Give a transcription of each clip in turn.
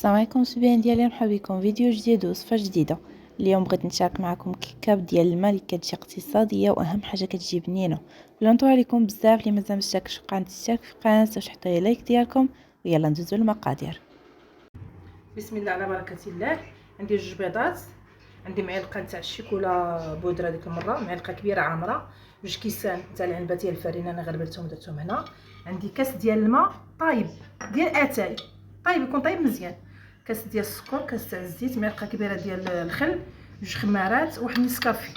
السلام عليكم متابعين ديالي، مرحبا بكم فيديو جديد ووصفه جديده. اليوم بغيت نشارك معكم كيكه ديال الماء اللي كتجي اقتصاديه واهم حاجه كتجي بنينه. بلا نطول عليكم بزاف، اللي مازال مشتركش في القناه تشترك في القناه وتحطوا لي لايك ديالكم، ويلا ندوزو للمقادير. بسم الله على بركه الله. عندي جوج بيضات، عندي معلقه تاع الشيكولا بودره ديك المره، معلقه كبيره عامره، جوج كيسان تاع العنبه ديال الفرينه انا غربلتهم درتهم هنا. عندي كاس ديال الماء طايب ديال اتاي، طايب يكون طايب مزيان، كاس ديال السكر، كاس تاع الزيت، معلقه كبيره ديال الخل، جوج خمارات، واحد نسكافي.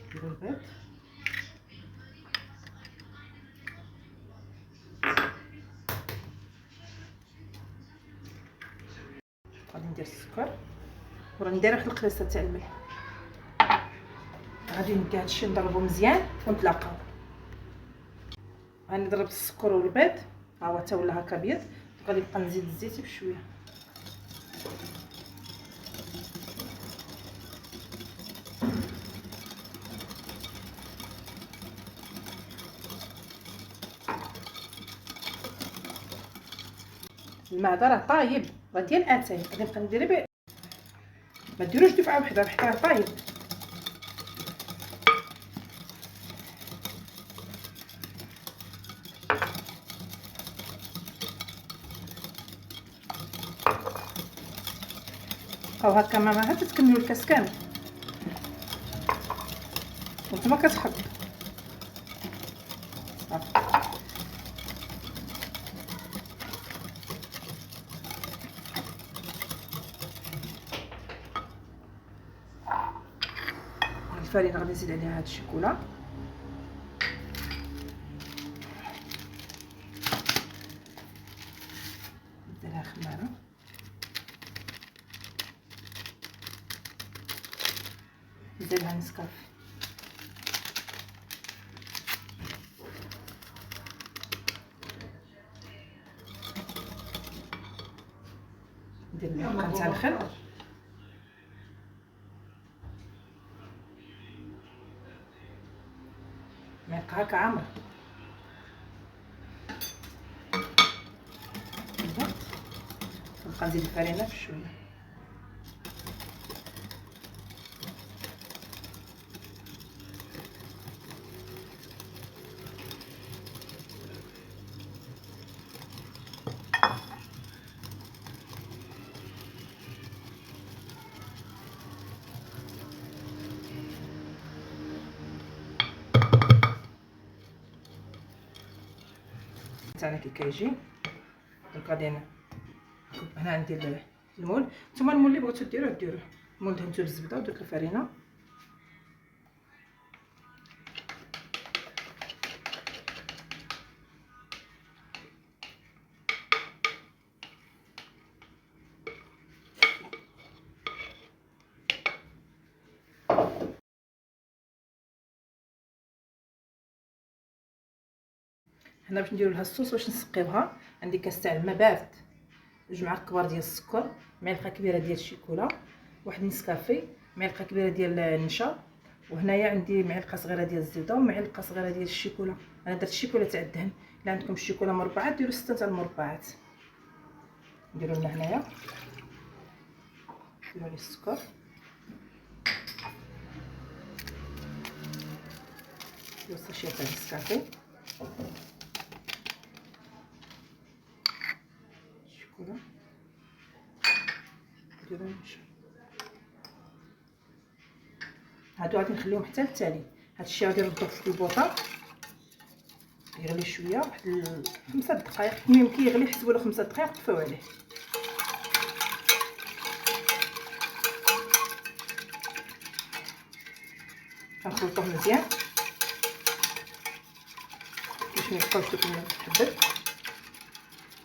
نديرو البيض، غادي ندير السكر، وراني دايره واحد القريصه تاع الملح. غادي ندي هادشي نضربو مزيان ونتلاقاو. انا ضربت السكر والبيض، ها هو حتى ولا هكا ابيض. غادي نبقى نزيد الزيت بشويه. الماء هذا راه طايب، راه ديال اتاي، غادي نبقى ندير به، ما ديروش دفعه وحده حتى راه طايب. او هكا ما حتى تكملوا الكاس كامل وانتما كتحط. الفرينه غادي نزيد عليها هاد الشيكولا، نديرها خماره، نديرها نسكافي، ندير معلقه تاع الخل، معلقه هكا عامره، نبقى نزيد الفرينه بشويه. تاعنا كي كيجي دونك غادي هنا عندي المول. نتوما المول اللي بغيتو ديروه، المول دهنتو بالزبده ودرت الفرينه. هنا باش نديرو لها الصوص باش نسقيوها، عندي كاس تاع الماء بارد، جوج معالق كبار ديال السكر، معلقه كبيره ديال الشيكولا، واحد نسكافي، معلقه كبيره ديال النشا، وهنايا عندي معلقه صغيره ديال الزبده ومعلقه صغيره ديال الشيكولا. انا درت الشيكولا تاع الدهن، الا عندكم الشيكولا مربعات ديروا 6 تاع المربعات. نديرو لنا هنايا، نديرو عليه السكر، نديرو الساشيه تاع النسكافي، الشيكولا، نديرو النشا. هادو غادي نخليهم حتى للتالي. هادشي غادي نردوه في البوطه يغلي شويه، واحد 5 دقائق. المهم كي يغلي حسبوا له 5 دقائق طفيو عليه. كنخلطوه مزيان باش ما يبقاوش دوك الحبات.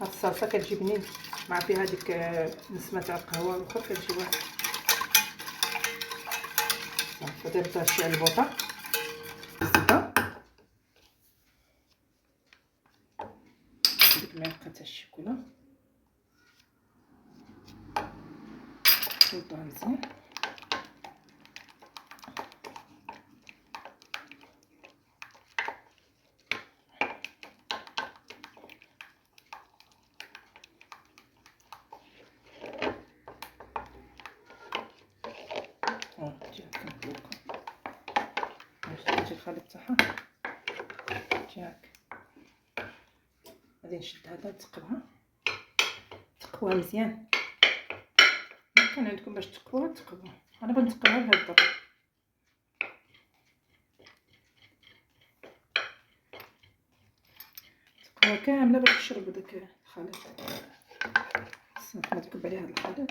هاد الصلصه كتجي بنين مع فيها ديك نسمه تاع القهوه الاخر، كتجي واحد. صافي درت هادشي على البوطه، الزبده، ديك المعلقه تاع الشيكولا، نخلطوها مزيان. الخليط تاعها. جاك غادي نشد هذا تقوها مزيان. كان عندكم باش تقوها انا بنتقوها بهذا الطريقه. تقوها كامله باش تشرب داك الخليط. ما تكب عليها هذا الخليط.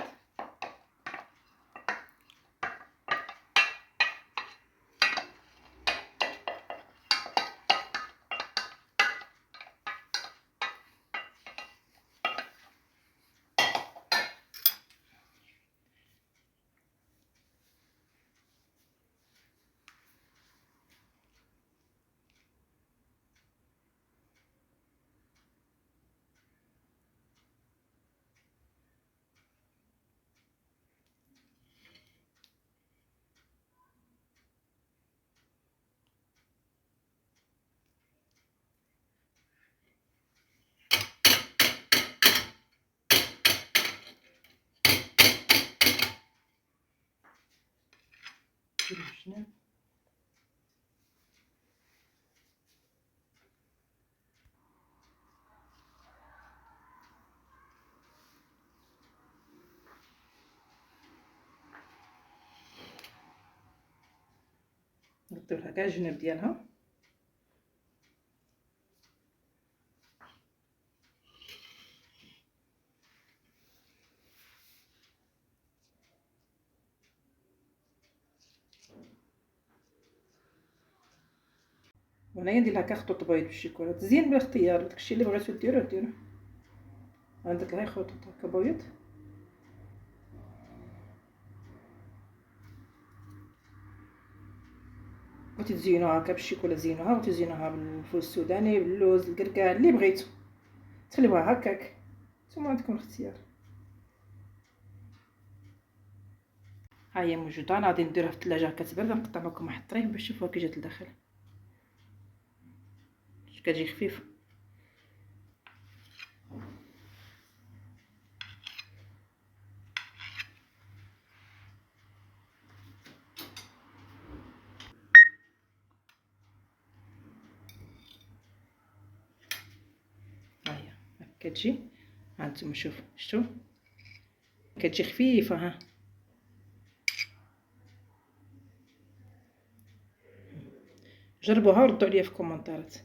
الجناب نغطيو لها كاع الجناب ديالها. وهنايا ندير لها كخطوط بيض بالشيكولا تزين بالاختيار. داكشي اللي بغيتو ديروه. انا درت لها خطوط هكا بيض. بغيتي تزينوها هكا بالشيكولا زينوها، بغيتي تزينوها بالفول السوداني باللوز الكركاع اللي بغيتو تخليوها هكاك. نتوما عندكم الاختيار. ها هي موجوده. انا غادي نديرها في الثلاجه كتبرد. نقطع لكم واحد الطريف باش تشوفوها كي جات لداخل. كتجي خفيفه. ها هي كتجي. ها نتوما شوفوا شفتوا كتجي خفيفه. ها جربوها وردوا عليا في الكومنتات.